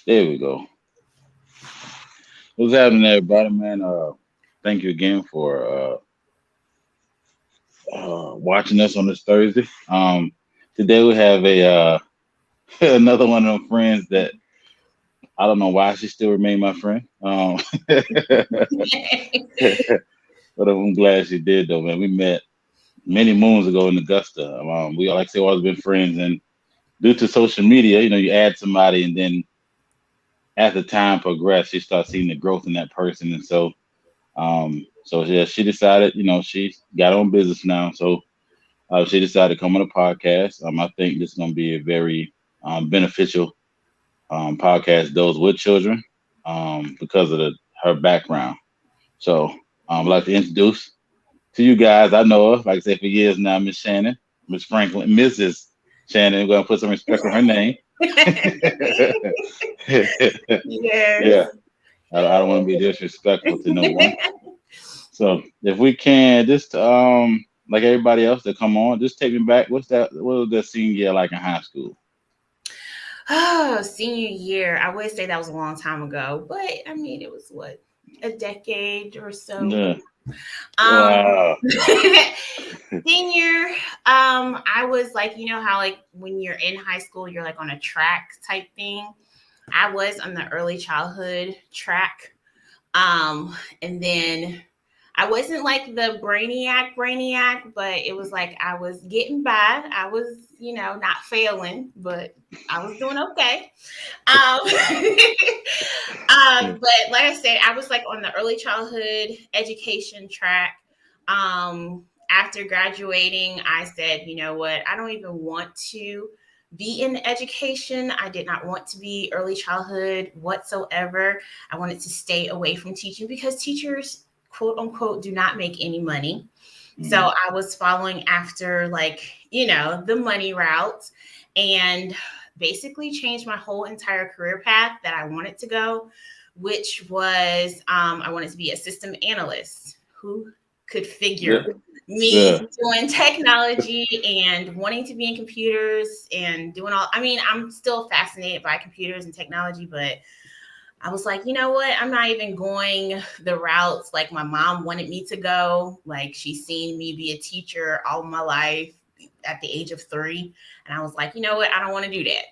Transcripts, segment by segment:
There we go. What's happening, everybody, man? Thank you again for watching us on this Thursday. Today we have a another one of them friends that I don't know why she still remain my friend. But I'm glad she did, though, man. We met many moons ago in Augusta. We, like I say, always been friends, and due to social media, you add somebody, and then as the time progressed, she starts seeing the growth in that person, and so yeah, she decided, she got her own business now, so she decided to come on a podcast. I think this is going to be a very beneficial podcast, those with children, because of her background. So I'd like to introduce to you guys. I know her, like I said, for years now, Miss Shannon, Miss Franklin, Mrs. Shannon. We're gonna put some respect on her name. Yeah, Yes. I don't want to be disrespectful to no one. So if we can, just like everybody else that come on, just take me back. What was that senior year like in high school? Oh, senior year. I would say that was a long time ago, but I mean, it was what, a decade or so. Yeah. Um, Wow. Senior, I was like, you know how like when you're in high school, you're like on a track type thing. I was on the early childhood track. And then I wasn't like the brainiac, but it was like I was getting by. I was, not failing, but I was doing okay. Um, but like I said, I was like on the early childhood education track. After graduating, I said, you know what? I don't even want to be in education. I did not want to be early childhood whatsoever. I wanted to stay away from teaching because teachers, quote unquote, do not make any money. So Mhm. I was following after, like, the money route, and basically changed my whole entire career path that I wanted to go, which was I wanted to be a system analyst. Who could Yeah. figure me Yeah. doing technology and wanting to be in computers and doing all, I mean, I'm still fascinated by computers and technology, but I was like, you know what? I'm not even going the routes like my mom wanted me to go. Like, she's seen me be a teacher all my life at the age of 3. And I was like, you know what? I don't want to do that.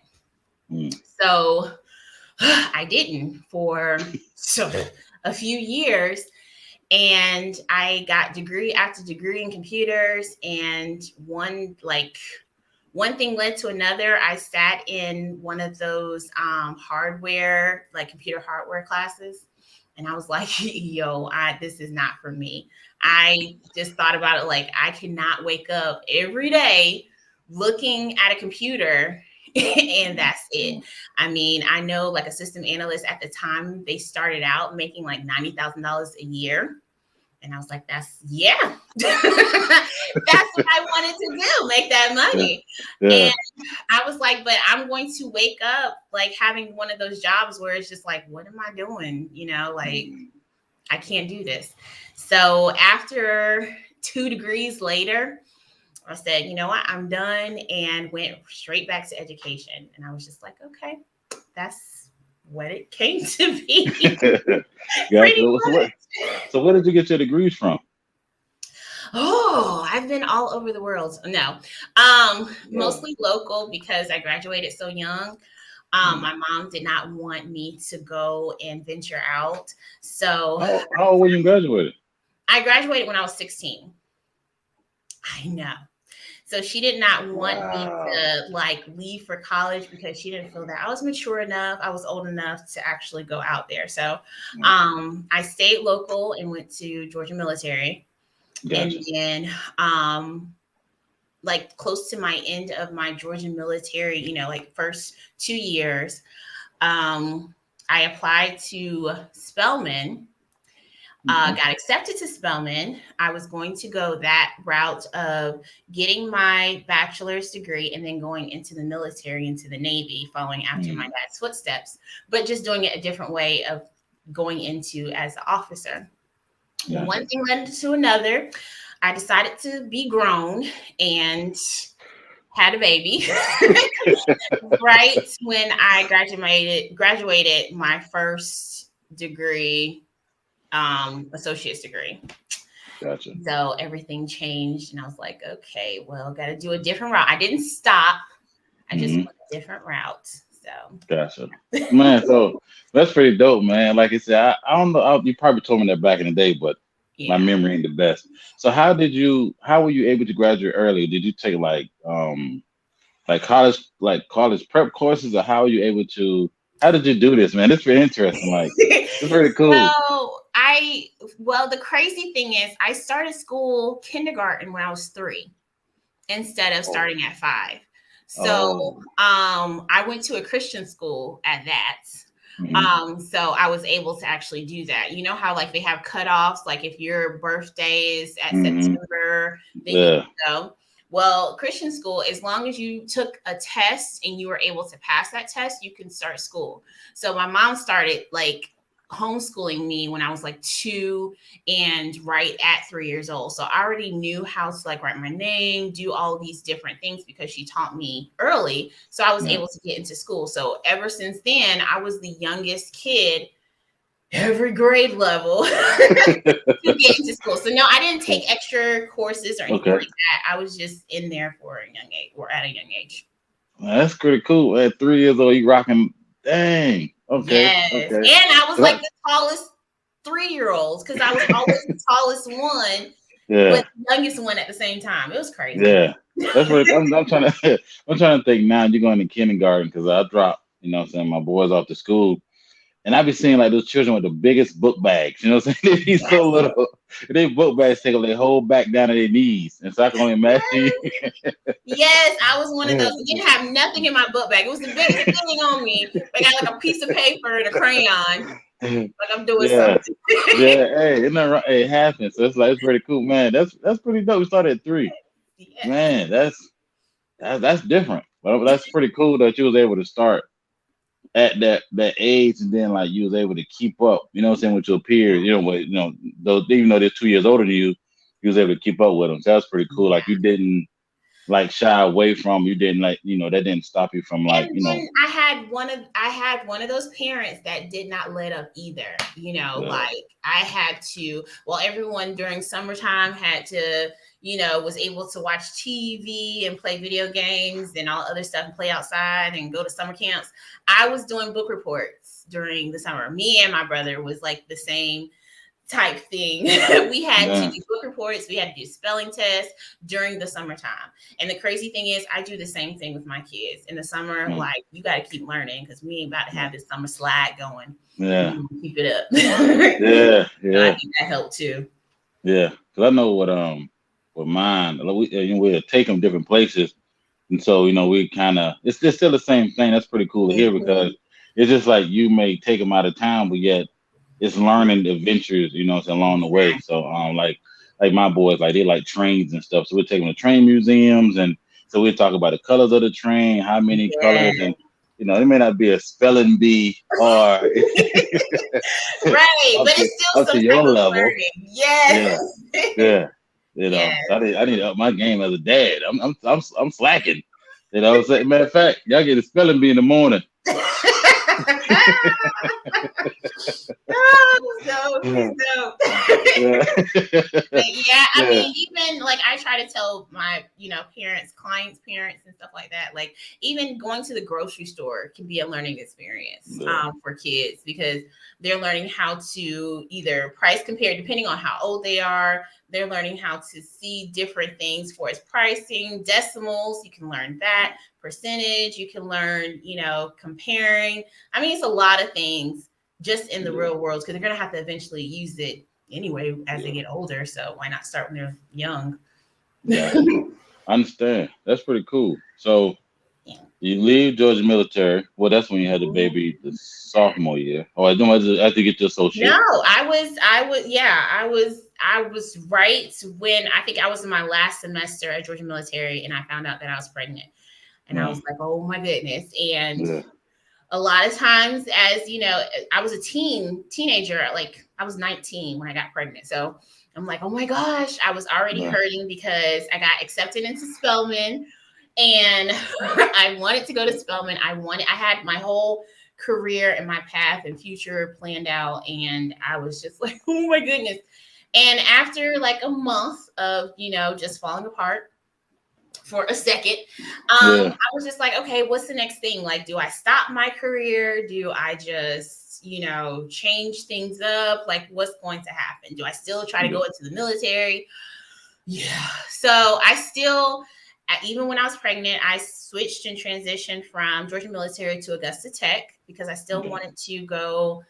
Mm. So I didn't for a few years. And I got degree after degree in computers. And one thing led to another. I sat in one of those hardware, like computer hardware classes. And I was like, yo, this is not for me. I just thought about it like I cannot wake up every day looking at a computer and that's it. I mean, I know like a system analyst at the time, they started out making like $90,000 a year. And I was like, yeah, that's what I wanted to do, make that Yeah. money. Yeah. And I was like, but I'm going to wake up like having one of those jobs where it's just like, what am I doing? Like Mm. I can't do this. So after 2 degrees later, I said, you know what, I'm done, and went straight back to education. And I was just like, okay, that's what it came to be. Gotcha. Pretty So where did you get your degrees from? Oh, I've been all over the world. No, Yeah. mostly local because I graduated so young. Mm. My mom did not want me to go and venture out. So How old were you graduated? I graduated when I was 16. I know. So she did not want me Wow. to like leave for college because she didn't feel that I was mature enough. I was old enough to actually go out there. So Mm. I stayed local and went to Georgia Military. And Gotcha. then like close to my end of my Georgia military, like first 2 years, I applied to Spelman, Hmm. got accepted to Spelman. I was going to go that route of getting my bachelor's degree and then going into the military, into the Navy, following after my Mm. dad's footsteps, but just doing it a different way of going into as an officer. One Gotcha. thing led to another. I decided to be grown and had a baby right when I graduated my first degree, associate's degree. Gotcha. So everything changed, and I was like, okay, well, got to do a different route. I didn't stop. I just Hmm. went a different route. So Gotcha. Man, so that's pretty dope, man. Like I said, I don't know. You probably told me that back in the day, but my yeah. memory ain't the best. So how were you able to graduate early? Did you take like college prep courses, or how are you able to? How did you do this, man? It's pretty interesting. Like, it's pretty cool. so the crazy thing is, I started school kindergarten when I was 3 instead of Oh, starting at 5. So oh, I went to a Christian school at that. hmm, So I was able to actually do that. You know how like they have cutoffs, like if your birthday is at hmm, September, then you yeah, can go. Well, Christian school, as long as you took a test and you were able to pass that test, you can start school. So my mom started like homeschooling me when I was like 2 and right at 3 years old. So I already knew how to like write my name, do all these different things because she taught me early. So I was yeah. able to get into school. So ever since then, I was the youngest kid every grade level to get into school. So no, I didn't take extra courses or anything Okay, like that. I was just in there for a young age or at a young age. man, that's pretty cool. At 3 years old, you rocking. Dang. Okay, Yes. okay. And I was 'Cause like the tallest 3 year olds because I was always the tallest one, yeah, but the youngest one at the same time. It was crazy. yeah. That's what I'm trying to. I'm trying to think now. You're going to kindergarten because I dropped. You know, what I'm saying my boys off to school. And I be seeing like those children with the biggest book bags. You know what I'm saying? They be so Yes. little. They book bags take up their whole back down to their knees. And so I can only imagine. Yes, I was one of those. I didn't have nothing in my book bag. It was the biggest thing on me. I got like a piece of paper and a crayon. Like I'm doing Yeah. something. Yeah. Hey, isn't that right? It happens. So it's like it's pretty cool, man. That's pretty dope. We started at 3. Yes. Man, that's different. But that's pretty cool that you was able to start at that age, and then like you was able to keep up, you know what I'm saying, with your peers, though even though they're 2 years older than you was able to keep up with them. So that's pretty cool. Yeah. Like you didn't like shy away from, you didn't like, that didn't stop you from like, And then I had one of those parents that did not let up either. uh, Like I had to, well, everyone during summertime had to, was able to watch TV and play video games and all other stuff and play outside and go to summer camps. I was doing book reports during the summer. Me and my brother was like the same type thing. We had to yeah, do book reports, we had to do spelling tests during the summertime. And the crazy thing is, I do the same thing with my kids. In the summer, mm, like, you got to keep learning because we ain't about to have this summer slide going. We yeah, need to keep it up. yeah, So I yeah, think that helped too. yeah. Because I know with mine, like, we'll take them different places. And so, we kind of, it's still the same thing. That's pretty cool to hear because Mhm. it's just like you may take them out of town, but yet it's learning adventures, along the way. So, like my boys, like they like trains and stuff. So we take them to train museums, and so we talk about the colors of the train, how many colors, Yeah. and it may not be a spelling bee or Right. up But to it's still up to some your type of level. learning. Yeah, Yes. yeah. Yes. So I need to up my game as a dad. I'm slacking. Matter of fact, y'all get a spelling bee in the morning. So Yeah, he's dope. yeah, But yeah, I yeah, mean, even like I try to tell my, parents, clients, parents, and stuff like that. Like even going to the grocery store can be a learning experience yeah, for kids because they're learning how to either price compare depending on how old they are. They're learning how to see different things for its pricing, decimals. You can learn that percentage. You can learn, comparing. I mean, it's a lot of things just in the yeah, real world because they're going to have to eventually use it anyway as they yeah. get older. So why not start when they're young? Gotcha. I understand. That's pretty cool. So Yeah. you leave Georgia military. Well, that's when you had the baby the sophomore year. Oh, I don't have to get your No, associate. yeah, I was right when I think I was in my last semester at Georgia Military and I found out that I was pregnant. And I Yeah, was like, oh my goodness. And yeah, a lot of times, as you know, I was a teenager, like I was 19 when I got pregnant. So I'm like, oh my gosh, I was already yeah, hurting because I got accepted into Spelman. And I wanted to go to Spelman. I had my whole career and my path and future planned out. And I was just like, oh my goodness. And after like a month of, just falling apart for a second, Yeah. I was just like, okay, what's the next thing? Like, do I stop my career? Do I just, change things up? Like, what's going to happen? Do I still try to Yeah. go into the military? Yeah. So I still, even when I was pregnant, I switched and transitioned from Georgia Military to Augusta Tech because I still Yeah. wanted to go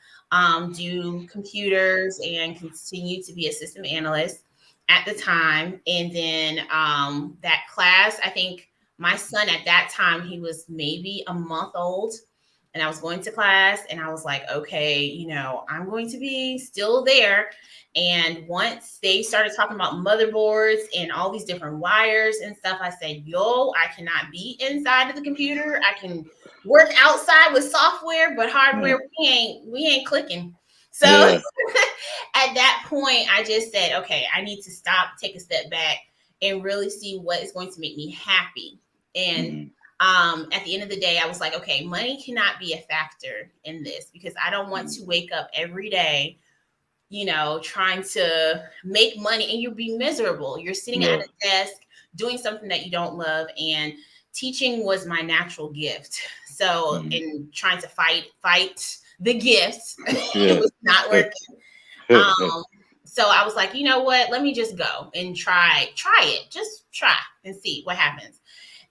do computers and continue to be a system analyst at the time. And then that class, I think my son at that time, he was maybe a month old. And I was going to class and I was like, okay, I'm going to be still there. And once they started talking about motherboards and all these different wires and stuff, I said, yo, I cannot be inside of the computer. I can work outside with software, but Yeah. hardware, we ain't clicking. So Yeah. at that point, I just said, okay, I need to stop, take a step back, and really see what is going to make me happy. And Mhm. at the end of the day, I was like, okay, money cannot be a factor in this because I don't want to wake up every day, trying to make money and you'll be miserable. You're sitting at Yeah. a desk doing something that you don't love. And teaching was my natural gift. So, Mhm. in trying to fight the gift, it Yeah. was not working. Um, so I was like, you know what? Let me just go and try it. Just try and see what happens.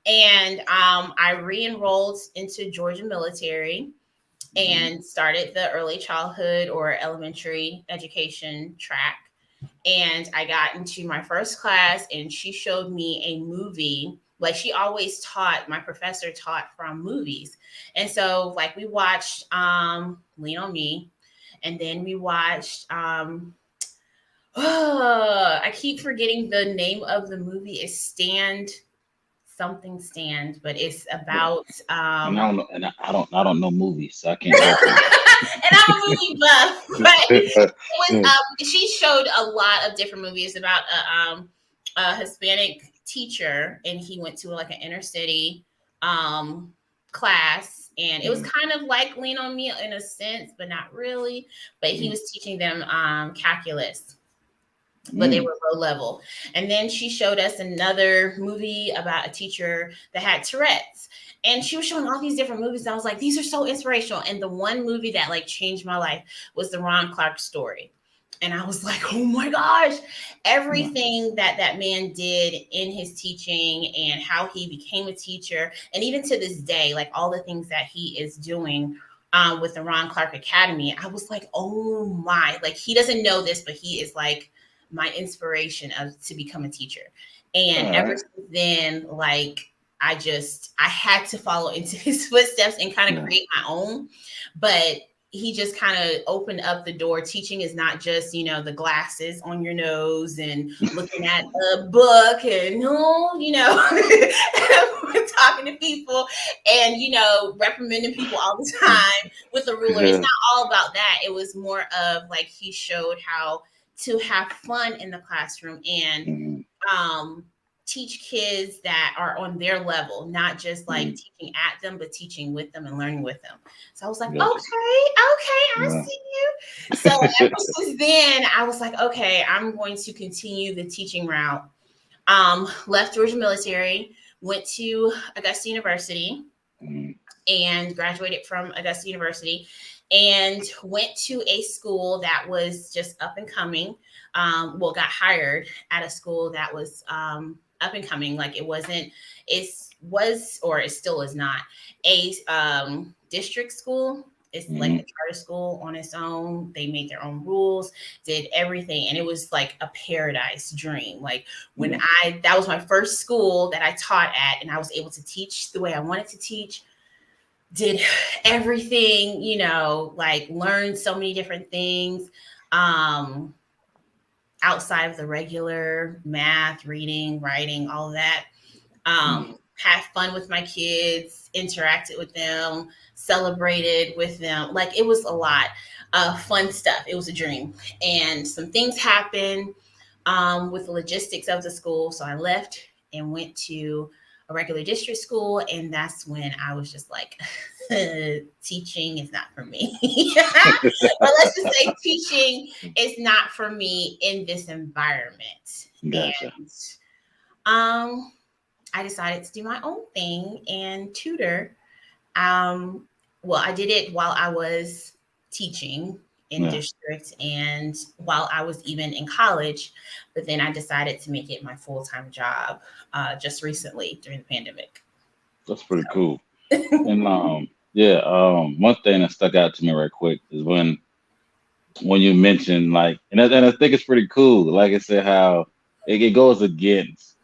And I re-enrolled into Georgia Military Mhm. and started the early childhood or elementary education track. And I got into my first class, and she showed me a movie. Like she always taught, my professor taught from movies. And so, like, we watched Lean on Me, and then we watched I keep forgetting the name of the movie. Is Stand something Stand, but it's Yeah. about And I don't know, and I don't know movies, so I can't help you. and I'm a movie buff, but it was she showed a lot of different movies about a Hispanic teacher, and he went to like an inner city um class, and it was Mhm. kind of like Lean on Me in a sense, but not really. But he Mhm. was teaching them calculus, but they Mhm. were low level. And then she showed us another movie about a teacher that had Tourette's. And she was showing all these different movies. And I was like, these are so inspirational. And the one movie that like changed my life was the Ron Clark story. And I was like, oh my gosh, Yeah. everything that that man did in his teaching and how he became a teacher. And even to this day, like all the things that he is doing with the Ron Clark Academy, I was like, oh my, like he doesn't know this, but he is like my inspiration of to become a teacher. All And ever right. since then, like I had to follow into his footsteps and kind of Yeah. create my own. But he just kind of opened up the door. Teaching is not just, the glasses on your nose and looking at a book and no, talking to people and, reprimanding people all the time with a ruler. It's Yeah. not all about that. It was more of like he showed how to have fun in the classroom and Mhm. um, teach kids that are on their level, not just like Mhm. teaching at them, but teaching with them and learning with them. So I was like, okay, Gotcha. okay, I Yeah. see you. So ever since then, I was like, okay, I'm going to continue the teaching route. Left Georgia Military, went to Augusta University Mhm. and graduated from Augusta University and went to a school that was just up and coming. Well, got hired at a school that was up and coming. Like it wasn't, it was, or it still is not a district school. It's like a Mhm. charter school on its own. They made their own rules, did everything. And it was like a paradise dream. Like Yeah. that was my first school that I taught at, and I was able to teach the way I wanted to teach, did everything, like learned so many different things um, outside of the regular math, reading, writing, all of that. Mhm. Had fun with my kids, interacted with them, celebrated with them. Like it was a lot of fun stuff. It was a dream. And some things happened with the logistics of the school. So I left and went to a regular district school, and that's when I was just like, teaching is not for me. Or let's just say teaching is not for me in this environment. Gotcha. And um, I decided to do my own thing and tutor. Um, well, I did it while I was teaching in Yeah, district and while I was even in college, but then I decided to make it my full time job just recently during the pandemic. that's pretty cool. And yeah, one thing that stuck out to me right quick is when you mentioned like, and I think it's pretty cool. Like I said, how it goes against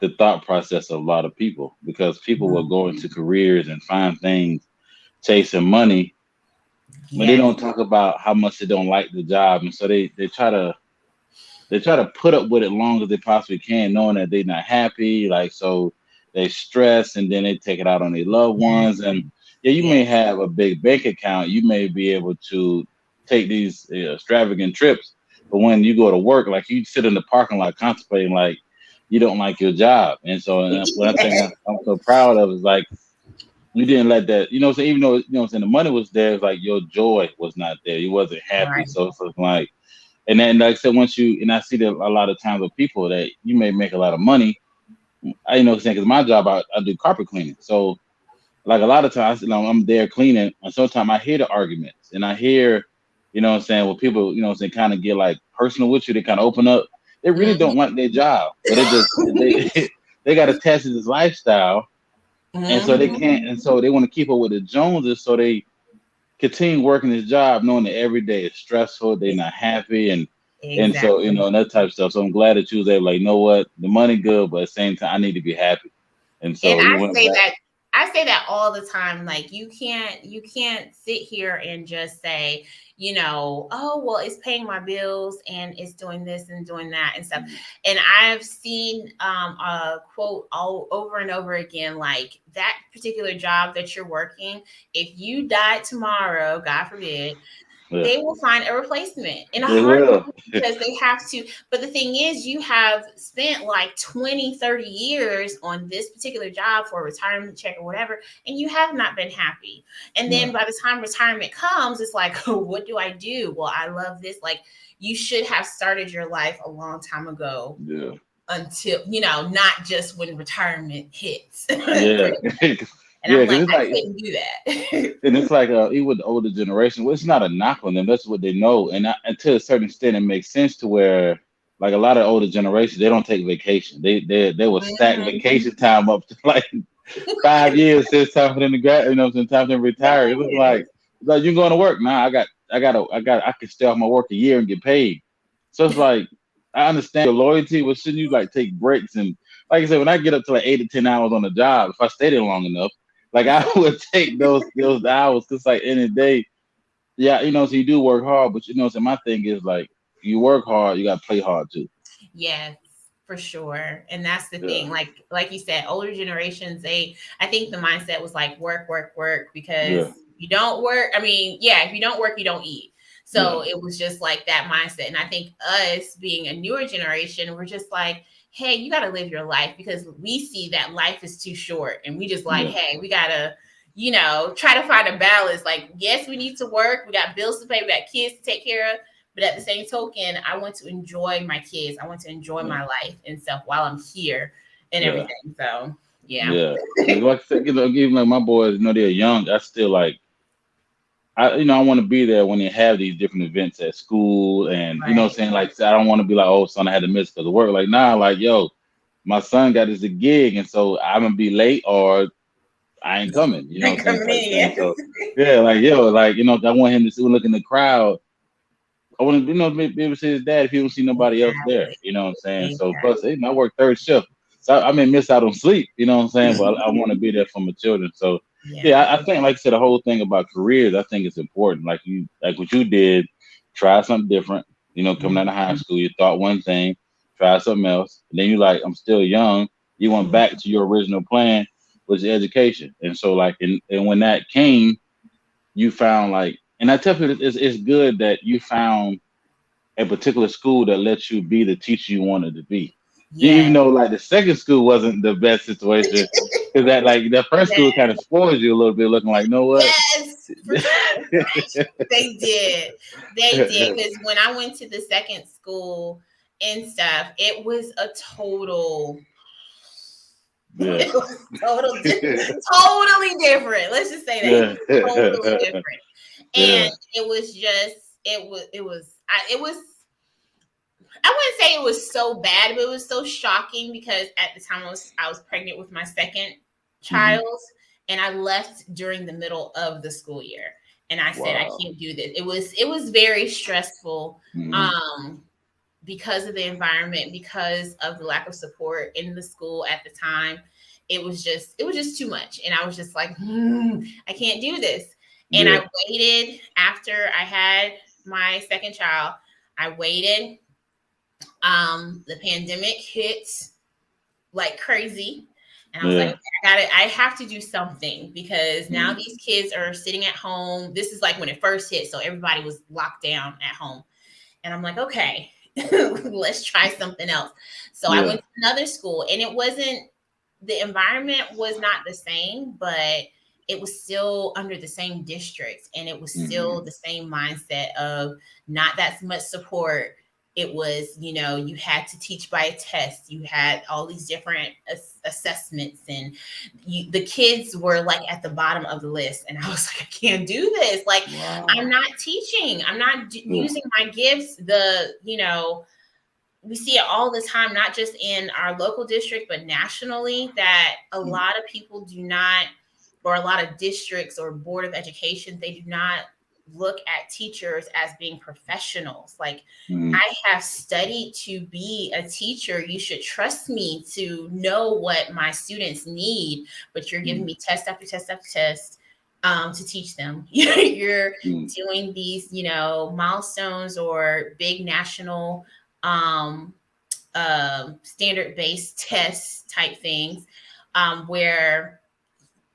the thought process of a lot of people because people will go into careers and find things chasing money, but they Yes, don't talk about how much they don't like the job, and so they try to put up with it long as they possibly can, knowing that they're not happy. Like so, they stress and then they take it out on their loved yes, ones. And yeah, you yes, may have a big bank account, you may be able to take these extravagant trips, but when you go to work, like you sit in the parking lot contemplating, like you don't like your job. And so, and what I think yes, I'm so proud of is like you didn't let that, so even though the money was there, it's like your joy was not there. You wasn't happy. right. So it's like and then, like I said, once you and I see that a lot of times with people that you may make a lot of money. Saying because my job, I do carpet cleaning. So, like a lot of times, I'm there cleaning, and sometimes I hear the arguments, and I hear, well, people, kind of get like personal with you. They kind of open up. They really don't Hmm. like their job, but it just they they got attached to this lifestyle, and so they Hmm. can't, and so they want to keep up with the Joneses, so they continue working this job knowing that every day is stressful, they're not happy and so Exactly. and that type of stuff. So I'm glad that you was able like, you know what, the money good, but at the same time I need to be happy. And And so you went back. I say that all the time. Like you can't sit here and just say, oh well, it's paying my bills and it's doing this and doing that and stuff. And I've seen a quote all over and over again, like that particular job that you're working, if you died tomorrow, God forbid, Yeah, they will find a replacement in a they will. heartbeat because they have to. But the thing is, you have spent like 20, 30 years on this particular job for a retirement check or whatever, and you have not been happy. And then Yeah, by the time retirement comes, it's like, oh, what do I do? Well, I love this. Like, you should have started your life a long time ago yeah, until, not just when retirement hits. yeah. And Yeah, I'm because like, it's I like couldn't do that. and it's like even with the older generation, well, it's not a knock on them. That's what they know, and to a certain extent, it makes sense to where like a lot of older generations, they don't take vacation. They will stack Mhm. vacation time up to like 5 years since time for them to grad, since time for them to retire. It was Yes. like you're going to work now. I can stay off my work a year and get paid. So it's like I understand your loyalty, but shouldn't you like take breaks and like I said, when I get up to like 8 to 10 hours on the job, if I stay there long enough, like I would take those hours because like in the day, yeah, so you do work hard, but so my thing is like you work hard, you got to play hard too. Yes, for sure. And that's the Yeah, thing. Like you said, older generations, I think the mindset was like work, work, work, because yeah, you don't work. I mean, yeah, if you don't work, you don't eat. yeah, So it was just like that mindset. And I think us being a newer generation, we're just like, hey, you got to live your life because we see that life is too short. And we just like, yeah, hey, we got to, try to find a balance. Like, yes, we need to work. We got bills to pay. We got kids to take care of. But at the same token, I want to enjoy my kids. I want to enjoy yeah, my life and stuff while I'm here and yeah. everything. So, yeah. Yeah, because like I said, even like my boys, they're young. I still like, I want to be there when they have these different events at school, and what I'm Right. saying, like, I don't want to be like, oh, son, I had to miss because of work. Like, nah, like, yo, my son got this a gig, and so I'm gonna be late or I ain't coming. You know what I'm saying, Coming type in, thing. yes. So yeah, like, yo, like, I want him to see, look in the crowd. I want to, be able to see his dad if he don't see nobody else there. Exactly. You know what I'm saying? So Exactly. plus, I work third shift, so I may miss out on sleep. You know what I'm saying? But I want to be there for my children. So yeah, Yeah. I think, like I said, the whole thing about careers, I think it's important. Like what you did, try something different. Coming out of high Mhm. school, you thought one thing, try something else, and then you like, I'm still young. You went Mhm. back to your original plan, which is education. And so like, and when that came, you found like, and I tell people it's good that you found a particular school that lets you be the teacher you wanted to be. Yes. even though like the second school wasn't the best situation, because that like the first school kind of spoils you a little bit, looking like, you know what? Yes, for sure. They did. They did. Because when I went to the second school and stuff, it was a total, Yeah. it was totally different. Let's just say that. It Yeah. was totally different. And Yeah. it was just, it was, I wouldn't say it was so bad, but it was so shocking because at the time I was pregnant with my second Hmm. child, and I left during the middle of the school year. And I said I Wow. can't do this. It was very stressful, Hmm. um, because of the environment, because of the lack of support in the school at the time. It was just too much, and I was just like, I can't do this. And I Yeah. waited after I had my second child. I waited. The pandemic hit like crazy. And I was like, Yeah. okay, I have to do something because now Hmm. these kids are sitting at home. This is like when it first hit. So everybody was locked down at home. And I'm like, okay, let's try something else. So I Yeah. went to another school, and the environment was not the same, but it was still under the same district, and it was Hmm. still the same mindset of not that much support. It was, you had to teach by a test. You had all these different assessments, and the kids were like at the bottom of the list. And I was like, I can't do this. Like, I'm Wow. not teaching. I'm not Yeah. using my gifts. We see it all the time, not just in our local district, but nationally, that a lot of people do not, or a lot of districts or board of education, they do not look at teachers as being professionals. Like, Hmm. I have studied to be a teacher. You should trust me to know what my students need, but you're giving me test after test after test, to teach them. You're Hmm. doing these, milestones or big national, um, standard based tests type things, where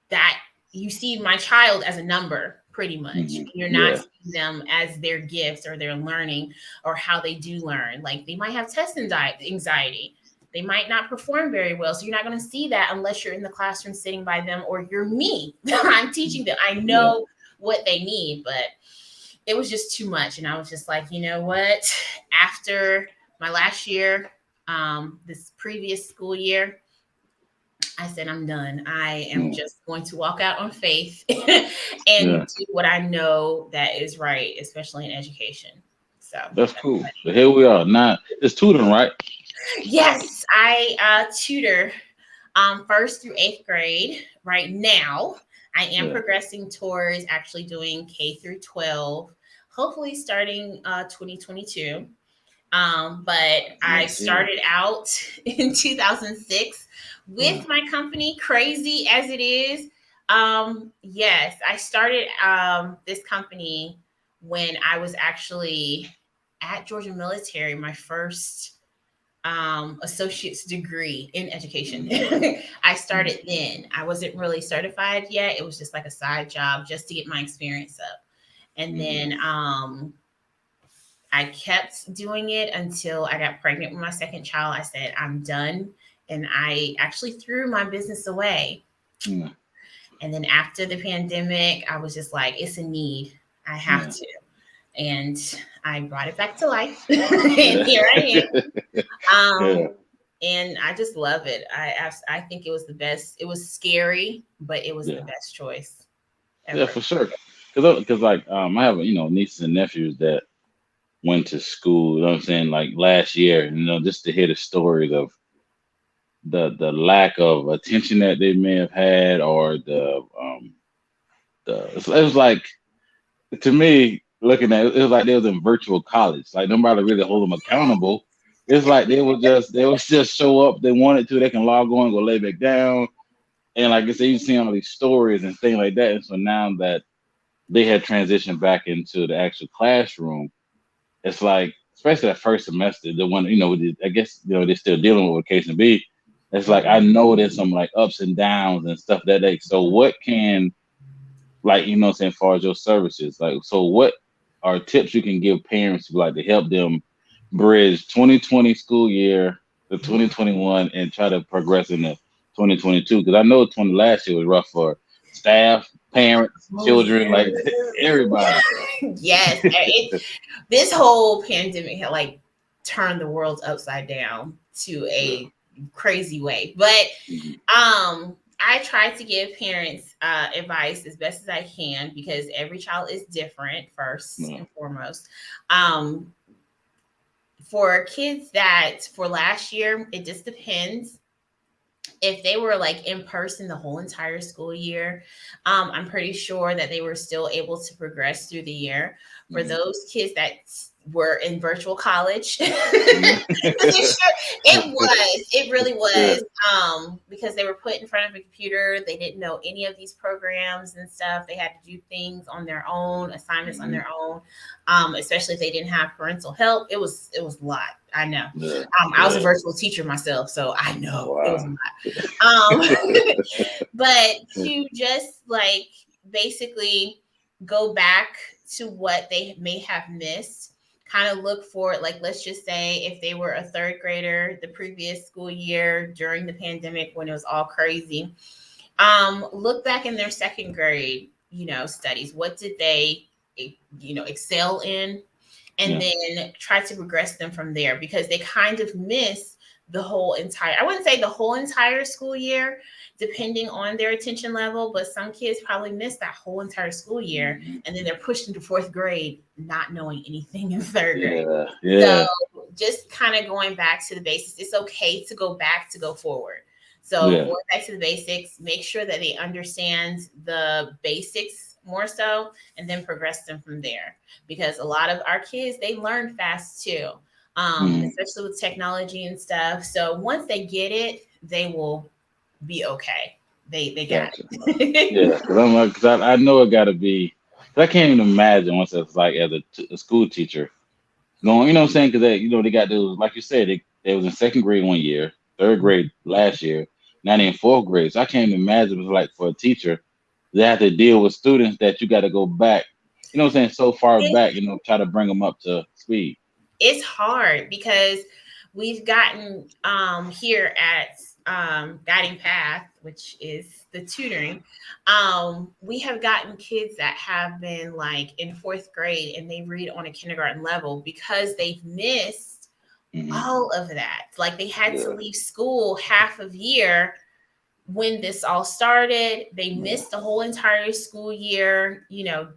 that you see my child as a number pretty much. Hmm. You're not Yeah. seeing them as their gifts or their learning or how they do learn. Like, they might have test anxiety. They might not perform very well. So you're not going to see that unless you're in the classroom sitting by them or you're me. I'm teaching them. I Yeah. know what they need, but it was just too much. And I was just like, you know what? After my last year, this previous school year, I said, I'm done. I am Hmm. just going to walk out on faith and Yeah. do what I know that is right, especially in education. So, That's cool. So here we are. Now it's tutoring, right? yes, I tutor first through eighth grade right now. I am Yeah. progressing towards actually doing K through 12, hopefully starting 2022. But I Let's see. started out in 2006 Yeah. with my company, crazy as it is. Yes, I started this company when I was actually at Georgia Military, my first associate's degree in education. Hmm. I Hmm. started then. I wasn't really certified yet. It was just like a side job just to get my experience up. And Hmm. then I kept doing it until I got pregnant with my second child. I said, I'm done. And I actually threw my business away. Yeah. And then after the pandemic, I was just like, it's a need. I have Yeah. to. And I brought it back to life. And Yeah. here I am. Yeah. And I just love it. I think it was the best. It was scary, but it was the Yeah. best choice Yeah. ever. For sure. Because like I have nieces and nephews that went to school. You know what I'm saying? Like last year, just to hear the stories of the lack of attention that they may have had, or it was like, to me, looking at it, it was like they was in virtual college. Like nobody really hold them accountable. It's like they would just show up. They wanted to. They can log on, go lay back down, and like I said, you see all these stories and things like that. And so now that they had transitioned back into the actual classroom, it's like, especially that first semester, the one, I guess, they're still dealing with case and B. It's like, I Mhm. know there's some like ups and downs and stuff that they, so what can, like, what I'm saying, as far as your services, like, so what are tips you can give parents to like to help them bridge 2020 school year? the 2021 and try to progress in the 2022? Because I know 20 last year was rough for staff, parents, Oh children, like everybody. yeah. Yes. This whole pandemic had like turned the world upside down to Yeah. a crazy way. But Mhm. I try to give parents advice as best as I can because every child is different, first Yeah. and foremost. Um, for kids that for last year, it just depends. If they were like in person the whole entire school year, I'm pretty sure that they were still able to progress through the year. For Mhm. those kids that were in virtual college, because Mhm. it really Yeah. was, because they were put in front of a computer. They didn't know any of these programs and stuff. They had to do things on their own, assignments on Mhm. their own, especially if they didn't have parental help. It was a lot. I know. Yeah. I was a Yeah. virtual teacher myself, so I know it was a Wow. lot. But to just like basically go back to what they may have missed, kind of look for it. Like, let's just say if they were a third grader the previous school year during the pandemic when it was all crazy, look back in their second grade, studies. What did they, excel in? And Yeah. then try to progress them from there because they kind of miss the whole entire, I wouldn't say the whole entire school year, depending on their attention level, but some kids probably miss that whole entire school year Mhm. and then they're pushed into fourth grade not knowing anything in third grade. Yeah. So Yeah. just kind of going back to the basics. It's okay to go back to go forward. So Yeah. going back to the basics, make sure that they understand the basics more so, and then progress them from there. Because a lot of our kids, they learn fast too, Mhm. especially with technology and stuff. So once they get it, they will be okay. They got Gotcha. it. Yeah. Because I'm like, because I know it got to be. Cause I can't even imagine once it's like as a school teacher going. You know what I'm saying? Because they got those, like you said, they was in second grade one year, third grade last year, now they in fourth grade. So I can't even imagine it's like for a teacher they have to deal with students that you got to go back. You know what I'm saying? So far back. Try to bring them up to speed. It's hard because we've gotten here at Guiding Path, which is the tutoring. We have gotten kids that have been like in fourth grade and they read on a kindergarten level because they've missed Hmm. all of that. Like they had to Yeah. leave school half of year when this all started. They Yeah. missed the whole entire school year,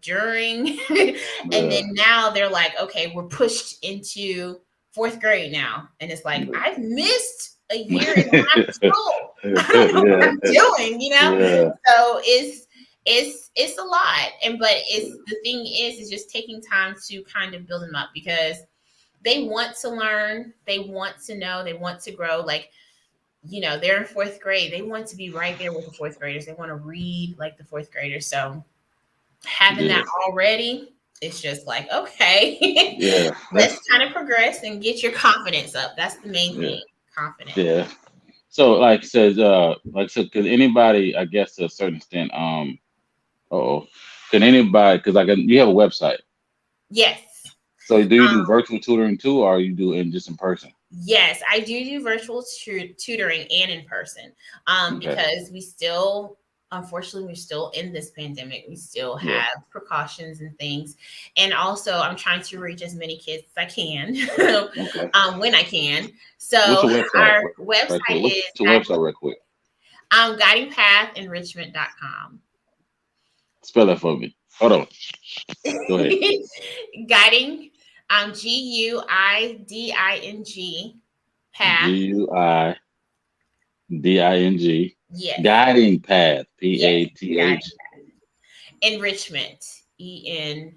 during. And Yeah. then now they're like, okay, we're pushed into fourth grade now. And it's like, I've missed a year and a half of school. I don't know what Yeah. I'm doing. Yeah. So it's a lot. And but it's the thing is just taking time to kind of build them up because they want to learn, they want to know, they want to grow. Like, they're in fourth grade. They want to be right there with the fourth graders. They want to read like the fourth graders. So having that Yeah. already, it's just like, okay, Yeah. let's That's kind of progress and get your confidence up. That's the main yeah. thing. Confidence. Yeah. So like so could anybody, I guess to a certain extent, oh, can anybody, because like you have a website. Yes. So do you do virtual tutoring too, or you do it just in person? Yes, I do virtual tutoring and in person, Okay. because unfortunately, we're still in this pandemic. We still Yeah. have precautions and things. And also, I'm trying to reach as many kids as I can Okay. when I can. What's So your website? our Right quick. website What's is your website right quick? guidingpathenrichment.com. Spell that for me. Hold on. Go ahead. Guiding, Guiding G path. U I DING. Yes, Guiding path. yes, PATH. Enrichment, Enrichment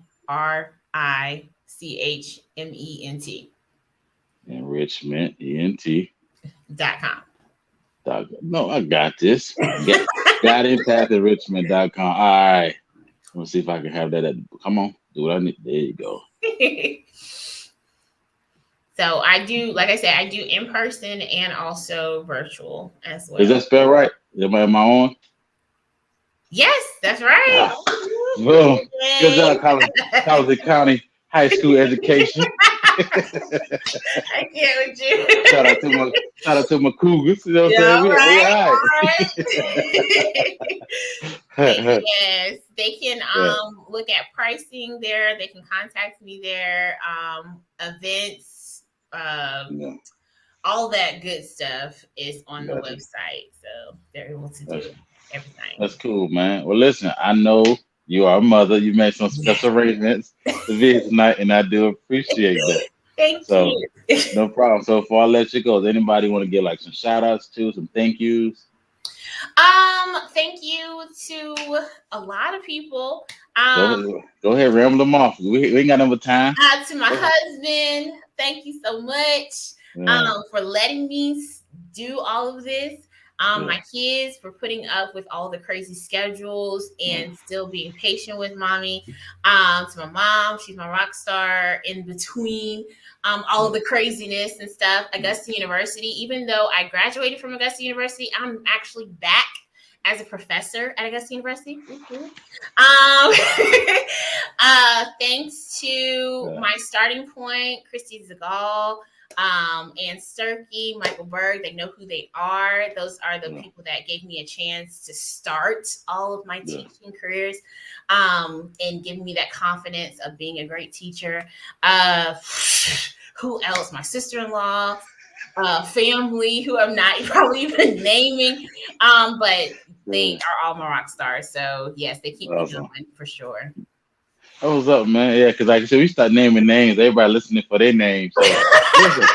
Enrichment. ENT. .com. No, I got this. Guidingpathenrichment.com. All right. Let me see if I can have that. Come on. Do what I need. There you go. So I do, like I said, I do in person and also virtual as Is that well. spelled right? Am I on? Yes, that's right. Ah, well, good Yay. job, College County High School Education. I can't with Shout out to you. my shout out to my Cougars. You know what I'm Yeah, saying? all We right, all all right. But right. yes, they can Yeah, look at pricing there. They can contact me there. Events, yeah. all that good stuff is on the Gotcha. website, so they're able to That's do everything. that's cool, man. Well, listen, I know you are a mother. You made some Yes. special arrangements to be here tonight, and I do appreciate that. Thank So you. no problem. So before I let you go, does anybody want to give like some shout outs to some thank yous? Thank you to a lot of people. Go Um, ahead, go ahead, ramble them off. We ain't got no more time. to my Go ahead. husband, thank you so much Yeah, for letting me do all of this. yeah, My kids for putting up with all the crazy schedules yeah, and still being patient with mommy. To my mom, she's my rock star in between all of yeah, the craziness and stuff. Augusta University, even though I graduated from Augusta University, I'm actually back as a professor at Augusta University. Thanks to yeah, my starting point, Christy Zagal, Ann Sturkey, Michael Berg. They know who they are. Those are the yeah, people that gave me a chance to start all of my yeah. teaching careers, and give me that confidence of being a great teacher. Uh, who else? My sister-in-law, family, who I'm not probably even naming, but they Yeah. are all my rock stars. So yes, they keep me Awesome. going for sure. What's up, man? Yeah, because like I said, we start naming names. Everybody listening for their name. So listen,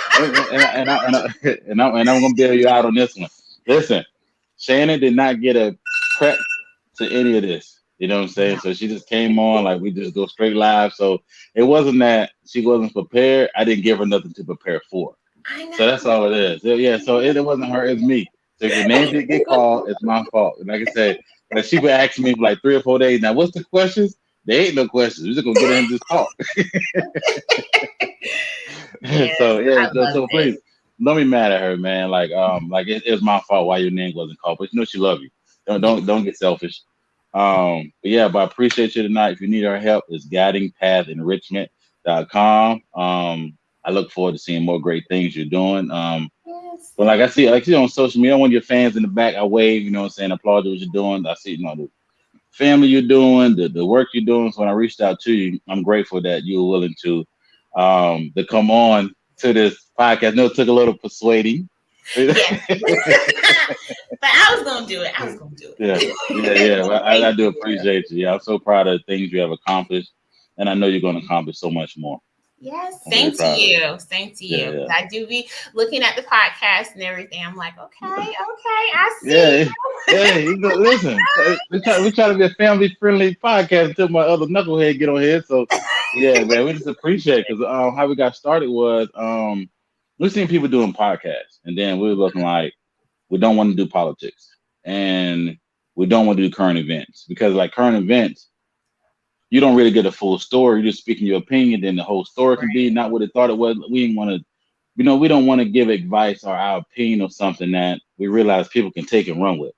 and I'm gonna bail you out on this one. Listen, Shannon did not get a prep to any of this. You know what I'm saying? No, So she just came on like we just go straight live. So it wasn't that she wasn't prepared. I didn't give her nothing to prepare for. I So that's all it is. So, yeah. So it wasn't her. It's me. So if your name did get called, it's my fault. And like I said, like she would ask me for like 3 or 4 days. Now, what's the questions? There ain't no questions. We're just gonna get in and just talk. yes, So yeah, I love so it. please don't be mad at her, man. Like it was my fault why your name wasn't called, but you know she love you. Don't Yeah. don't don't get selfish. But yeah, but I appreciate you tonight. If you need our help, it's guidingpathenrichment.com. I look forward to seeing more great things you're doing. Yes, But like I see, like you on social media, one of your fans in the back, I wave, you know what I'm saying, applaud you what you're doing. I see, the family you're doing, the work you're doing. So when I reached out to you, I'm grateful that you were willing to come on to this podcast. I know it took a little persuading. Yeah, yes. But I was gonna do it. I was gonna do yeah, it. yeah. I Thank do you. appreciate you. Yeah, I'm so proud of the things you have accomplished, and I know you're going to accomplish so much more. Yes, I'm very same to proud of you. Same to you. you. Yeah, I do be looking at the podcast and everything. I'm like, okay, yeah. okay, I see Yeah, yeah. Listen, we try to be a family friendly podcast until my other knucklehead get on here. So, yeah, man, we just appreciate because how we got started was we seen people doing podcasts, and then we were looking like we don't want to do politics, and we don't want to do current events because like current events, you don't really get a full story. You're just speaking your opinion, then the whole story can be right, not what it thought it was. We didn't want to we don't want to give advice or our opinion of something that we realize people can take and run with.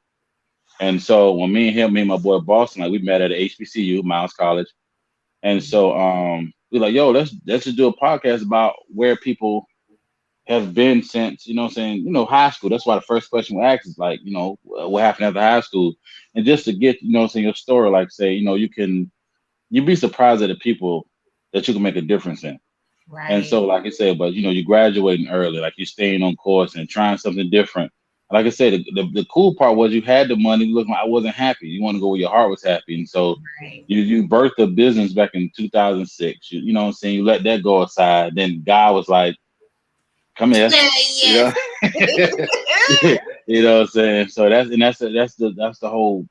And so when me and my boy Boston, like we met at a HBCU, Miles College, and so we like, yo, let's just do a podcast about where people have been since, you know what I'm saying, high school. That's why the first question we ask is like, what happened after high school? And just to get, what I'm saying, your story, like say, you'd be surprised at the people that you can make a difference in. And right, so, like I said, but you're graduating early, like you're staying on course and trying something different. Like I said, the cool part was you had the money. Look, I wasn't happy. You want to go where your heart was happy, and so right. you birthed a business back in 2006. You know what I'm saying? You let that go aside. Then God was like, "Come here," you know. Yes. You know what I'm saying? So that's the whole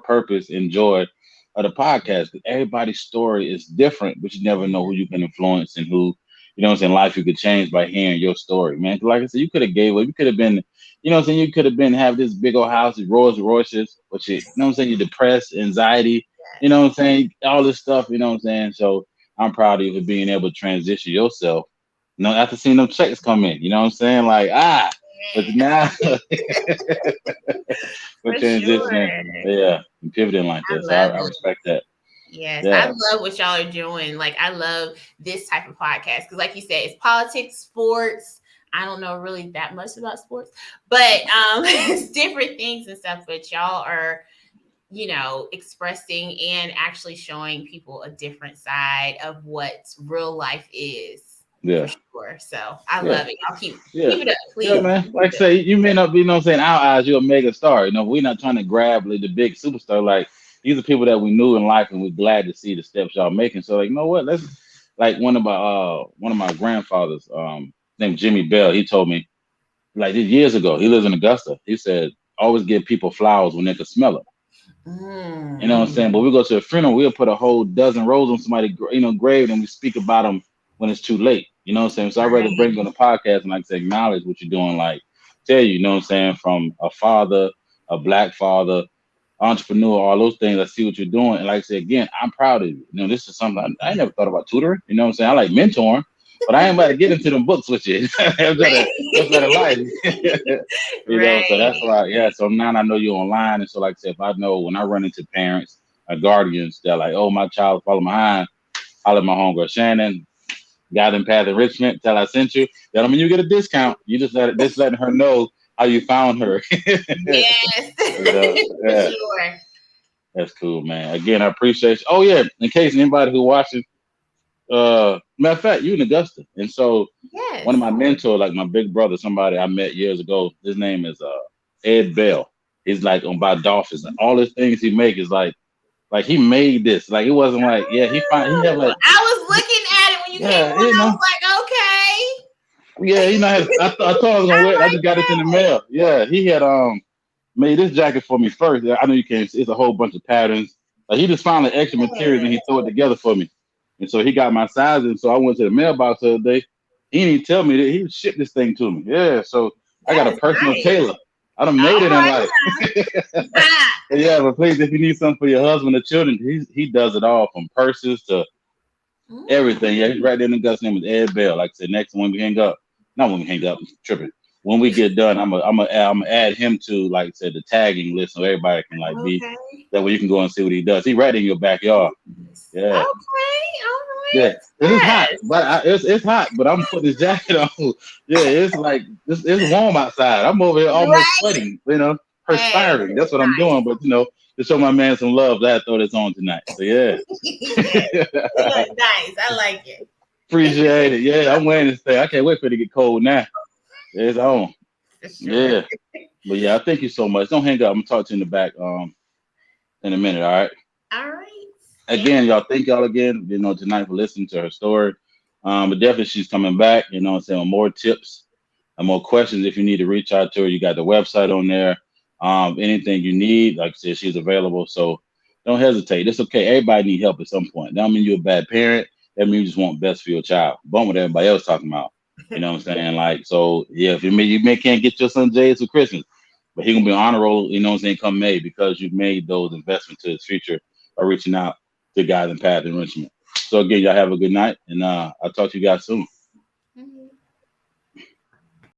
purpose and joy of the podcast. 'Cause everybody's story is different, but you never know who you can influence and who, what I'm saying, life you could change by hearing your story, man. 'Cause like I said, you could have gave up. You could have been, what I'm saying, you could have been have this big old house, Rolls Royces, but what I'm saying, you're depressed, anxiety, what I'm saying, all this stuff, what I'm saying. So I'm proud of you for being able to transition yourself. After seeing them checks come in, you know what I'm saying? Like, but now we're For sure. transitioning, yeah, and pivoting like I that. So I, love I it. respect that. Yes, I Yeah, love what y'all are doing. Like, I love this type of podcast because, like you said, it's politics, sports. I don't know really that much about sports, but it's different things and stuff. But y'all are, expressing and actually showing people a different side of what real life is for yeah, sure. So I yeah. love it. Y'all Yeah. keep it up, Yeah, please. man. Keep Like I it up. say, you may not be, saying, our eyes, you're a mega star. We're not trying to grab like the big superstar. Like these are people that we knew in life and we're glad to see the steps y'all making. So like, you know what? Let's like one of my grandfathers, named Jimmy Bell, he told me like this years ago, he lives in Augusta. He said, always give people flowers when they can smell them. You know what I'm Mm. saying? But we go to a funeral, we'll put a whole dozen roses on somebody's grave, and we speak about them when it's too late. You know what I'm saying? So I'd rather bring Right. you on the podcast and like say acknowledge what you're doing, like tell you, you know what I'm saying, from a father, a black father, entrepreneur, all those things. I see what you're doing, and like I said again, I'm proud of you. This is something I never thought about tutoring. You know what I'm saying? I like mentoring, but I ain't about to get into them books with you. That's better Right. life. So that's Right. why, yeah. So now I know you're online, and so like I said, if I know when I run into parents or guardians, they're like, "Oh, my child falling behind," I let my homegirl Shannon got in path enrichment. Tell I sent you. That don't mean you get a discount. You just letting her know how you found her. Yes. For Yeah, sure. that's cool, man. Again, I appreciate you. Oh yeah, in case anybody who watches, matter of fact, you in Augusta, and so one of Yes. my mentors, like my big brother, somebody I met years ago. His name is Ed Bell. He's like on by Dolphins. And all his things he make is like he made this. Like it wasn't like yeah he had Oh, like I was looking at it when you came yeah on. I was like, okay, yeah I thought I was gonna I wear it. I like just got it in the that. mail. Yeah, he had made this jacket for me first. Yeah, I know you can't. It's a whole bunch of patterns. Like he just found the extra materials and he Yes. threw it together for me. And so he got my size. And so I went to the mailbox the other day. He didn't even tell me that he shipped this thing to me. Yeah. So I got That a is personal nice. tailor. I done made All it in right life. now. Yeah, but please, if you need something for your husband or children, he does it all from purses to Mm. everything. Yeah, he's right there in the Gus name is Ed Bell. Like I said, next when we hang up, not when we hang up, I'm tripping. When we get done, I'm gonna add him to like I said the tagging list so everybody can like be Okay. that way you can go and see what he does. He right in your backyard. Yes. Yeah, Okay. All yeah. right. It's hot, Yes. but it's hot. But I'm putting this jacket on. Yeah, it's like it's warm outside. I'm over here almost Right. sweating. Hey, Perspiring. That's what I'm nice. doing. But to show my man some love, I throw this on tonight. So yeah. Yes. You look nice. I like it. Appreciate it. Yeah, I'm wearing this thing. I can't wait for it to get cold now. It's on. For sure. Yeah. But yeah, I thank you so much. Don't hang up. I'm gonna talk to you in the back in a minute, all right? All right. Thank Again, y'all thank y'all again, tonight for listening to her story. But definitely she's coming back, I'm saying, with more tips and more questions. If you need to reach out to her, you got the website on there. Anything you need, like I said, she's available. So don't hesitate. It's okay. Everybody need help at some point. That don't mean you're a bad parent. That means you just want best for your child. Bump what everybody else talking about. You know what I'm saying? Like, so yeah, if you may can't get your son J's for Christmas, but he gonna be on honor roll, you know what I'm saying, come May because you've made those investments to his future by reaching out to guys in path enrichment. So again, y'all have a good night and I'll talk to you guys soon.